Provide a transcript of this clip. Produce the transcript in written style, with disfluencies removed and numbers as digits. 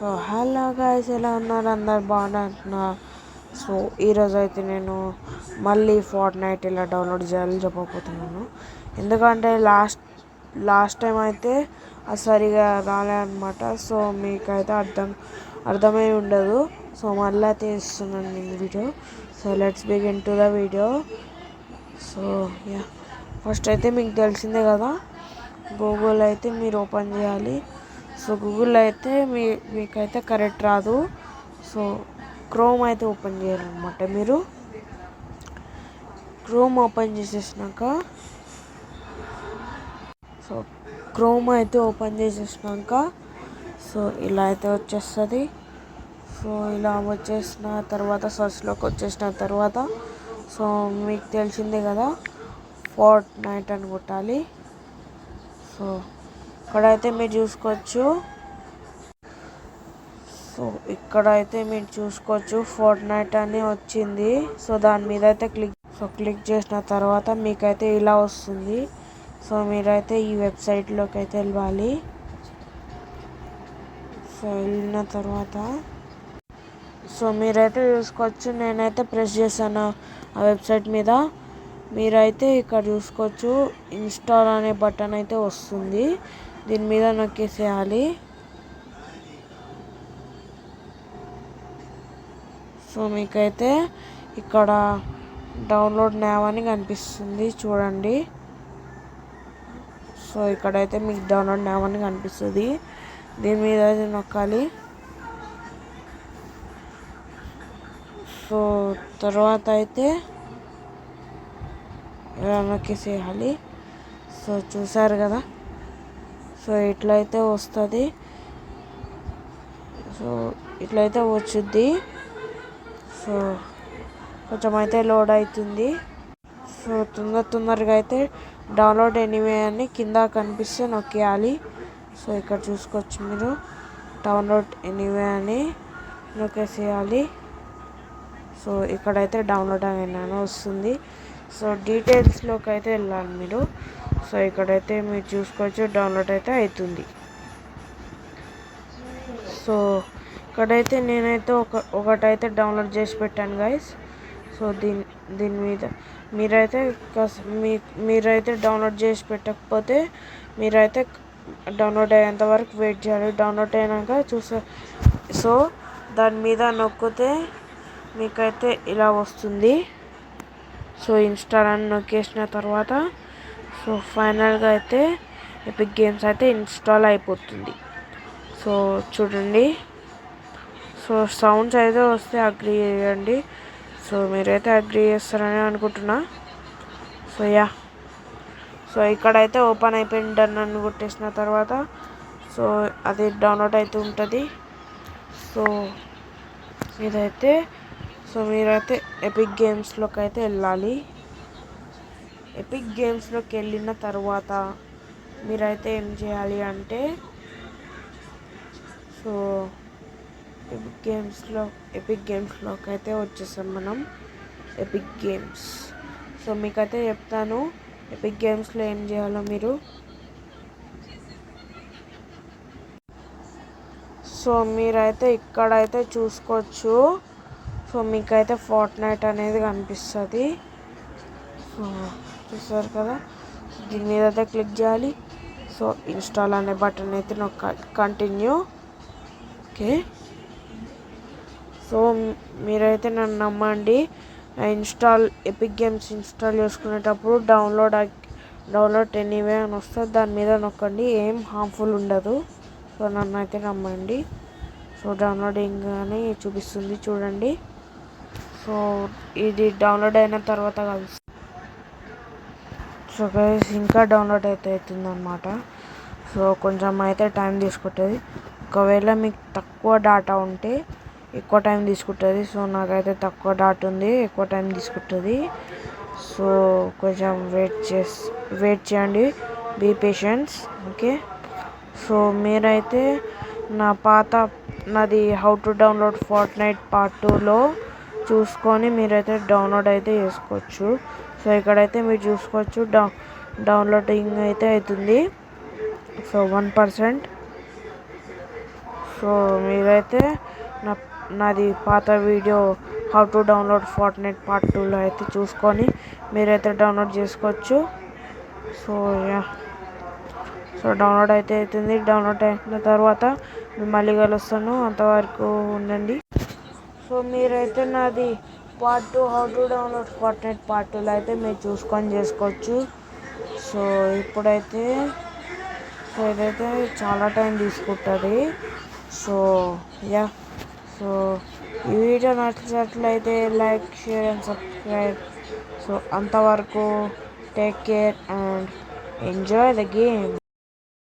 So hello guys, ఎలా ఉన్నారు? అందరు బాగుంటున్నా. సో ఈరోజు అయితే నేను మళ్ళీ ఫోర్ట్ నైట్ ఎలా డౌన్లోడ్ చేయాలో చెప్పబోతున్నాను. ఎందుకంటే లాస్ట్ టైం అయితే అది సరిగా రాలే అనమాట. సో మీకైతే అర్థమై ఉండదు. సో మళ్ళీ అయితే ఇస్తున్నాను నేను video. So let's begin to the video. So yeah, first అయితే మీకు తెలిసిందే కదా, గూగుల్ అయితే మీరు ఓపెన్ చేయాలి. సో గూగుల్ అయితే మీకైతే కరెక్ట్ రాదు. సో క్రోమ్ అయితే ఓపెన్ చేయాలన్నమాట. మీరు క్రోమ్ ఓపెన్ చేసేసినాక సో ఇలా అయితే వచ్చేస్తుంది. సో ఇలా వచ్చేసిన తర్వాత సర్చ్లోకి వచ్చేసిన తర్వాత సో మీకు తెలిసిందే కదా, ఫోర్ట్ నైట్ అని కొట్టాలి. సో ఇక్కడైతే మీరు చూసుకోవచ్చు. సో ఇక్కడైతే మీరు చూసుకోవచ్చు ఫోర్ట్ నైట్ అని వచ్చింది. సో దాని మీద అయితే క్లిక్ చేసిన తర్వాత మీకైతే ఇలా వస్తుంది. సో మీరైతే ఈ వెబ్సైట్లోకి అయితే వెళ్ళాలి. సో వెళ్ళిన తర్వాత సో మీరైతే చూసుకోవచ్చు, నేనైతే ప్రెస్ చేశాను ఆ వెబ్సైట్ మీద. మీరైతే ఇక్కడ చూసుకోవచ్చు, ఇన్స్టాల్ అనే బటన్ అయితే వస్తుంది. దీని మీద నొక్కేసేయాలి. సో మీకైతే ఇక్కడ డౌన్లోడ్ నౌ అని కనిపిస్తుంది చూడండి. సో ఇక్కడైతే మీకు డౌన్లోడ్ నౌ అని కనిపిస్తుంది. దీని మీద అయితే నొక్కాలి. సో తర్వాత అయితే ఇలా నొక్కేసేయాలి. సో చూసారు కదా, సో ఇట్లయితే వస్తుంది. సో ఇట్లయితే వచ్చుద్ది. సో కొంచెం అయితే లోడ్ అవుతుంది. సో తొందరగా అయితే డౌన్లోడ్ ఎనీవే అని కింద కనిపిస్తే నొక్కేయాలి. సో ఇక్కడ చూసుకోవచ్చు మీరు, డౌన్లోడ్ ఎనీవే అని నొక్కేసేయాలి. సో ఇక్కడైతే డౌన్లోడ్ అయినా వస్తుంది. సో డీటెయిల్స్లోకి అయితే వెళ్ళాలి మీరు. సో ఇక్కడైతే మీరు చూసుకోవచ్చు, డౌన్లోడ్ అయితే అవుతుంది. సో ఇక్కడైతే నేనైతే ఒకటైతే డౌన్లోడ్ చేసి పెట్టాను గైస్. సో దీని మీద మీరైతే డౌన్లోడ్ చేసి పెట్టకపోతే మీరైతే డౌన్లోడ్ అయ్యేంత వరకు వెయిట్ చేయాలి. డౌన్లోడ్ అయినాక సో దాని మీద నొక్కితే మీకైతే ఇలా వస్తుంది. సో ఇన్స్టాల్ అని నొక్కేసిన తర్వాత సో ఫైనల్గా అయితే ఎపిక్ గేమ్స్ అయితే ఇన్స్టాల్ అయిపోతుంది. సో చూడండి, సో సౌండ్స్ అయితే వస్తే అగ్రీ చేయండి. సో మీరైతే అగ్రీ చేస్తారని అనుకుంటున్నా. సో యా, సో ఇక్కడైతే ఓపెన్ అయిపోయింది. డన్ అని కొట్టేసిన తర్వాత సో అది డౌన్లోడ్ అయితే ఉంటుంది. సో మీరైతే ఎపిక్ గేమ్స్లోకి అయితే వెళ్ళాలి. ఎపిక్ గేమ్స్లోకి వెళ్ళిన తర్వాత మీరైతే ఏం చేయాలి అంటే, సో ఎపిక్ గేమ్స్లోకి అయితే వచ్చేసాం మనం. ఎపిక్ గేమ్స్, సో మీకైతే చెప్తాను ఎపిక్ గేమ్స్లో ఏం చేయాలో మీరు. సో మీరైతే ఇక్కడైతే చూసుకోవచ్చు. సో మీకైతే ఫోర్ట్ నైట్ అనేది కనిపిస్తుంది. సో చూసారు కదా, దీని మీద అయితే క్లిక్ చేయాలి. సో ఇన్స్టాల్ అనే బటన్ అయితే నొక్కాలి. కంటిన్యూ. ఓకే, సో మీరైతే నన్ను నమ్మండి, ఎపిక్ గేమ్స్ ఇన్స్టాల్ చేసుకునేటప్పుడు డౌన్లోడ్ ఎనీవే అని వస్తుంది. దాని మీద నొక్కండి, ఏం హార్మ్ఫుల్ ఉండదు. సో నన్ను అయితే నమ్మండి. సో డౌన్లోడింగ్ అని చూపిస్తుంది చూడండి. సో ఇది డౌన్లోడ్ అయిన తర్వాత కలుస్తుంది. సో గైస్, ఇంకా డౌన్లోడ్ అయితే అవుతుందన్నమాట. సో కొంచెం అయితే టైం తీసుకుంటుంది. ఒకవేళ మీకు తక్కువ డేటా ఉంటే ఎక్కువ టైం తీసుకుంటుంది. సో నాకైతే తక్కువ డేటా ఉంది, ఎక్కువ టైం తీసుకుంటుంది. సో కొంచెం వెయిట్ చేయండి, బీ పేషెన్స్. ఓకే, సో మీరైతే నాది how to download fort night part 2లో చూసుకొని మీరైతే డౌన్లోడ్ అయితే చేసుకోవచ్చు. సో ఇక్కడైతే మీరు చూసుకోవచ్చు, డౌన్లోడింగ్ అయితే అవుతుంది. సో 1%. సో మీరైతే నా నాది పాత video how to download Fortnite part 2లో అయితే చూసుకొని మీరైతే డౌన్లోడ్ చేసుకోవచ్చు. సో యా, సో డౌన్లోడ్ అయితే అవుతుంది. డౌన్లోడ్ అయిన తర్వాత మళ్ళీ కలుస్తాను, అంతవరకు ఉండండి. సో మీరైతే నాది part 2 how to download Fortnite part 2లో అయితే మీరు చూసుకొని చేసుకోవచ్చు. సో ఇప్పుడైతే ఇదైతే చాలా టైం తీసుకుంటుంది. సో యా, సో ఈ వీడియో నచ్చినట్లయితే like, share and subscribe. So అంతవరకు take care and enjoy the game.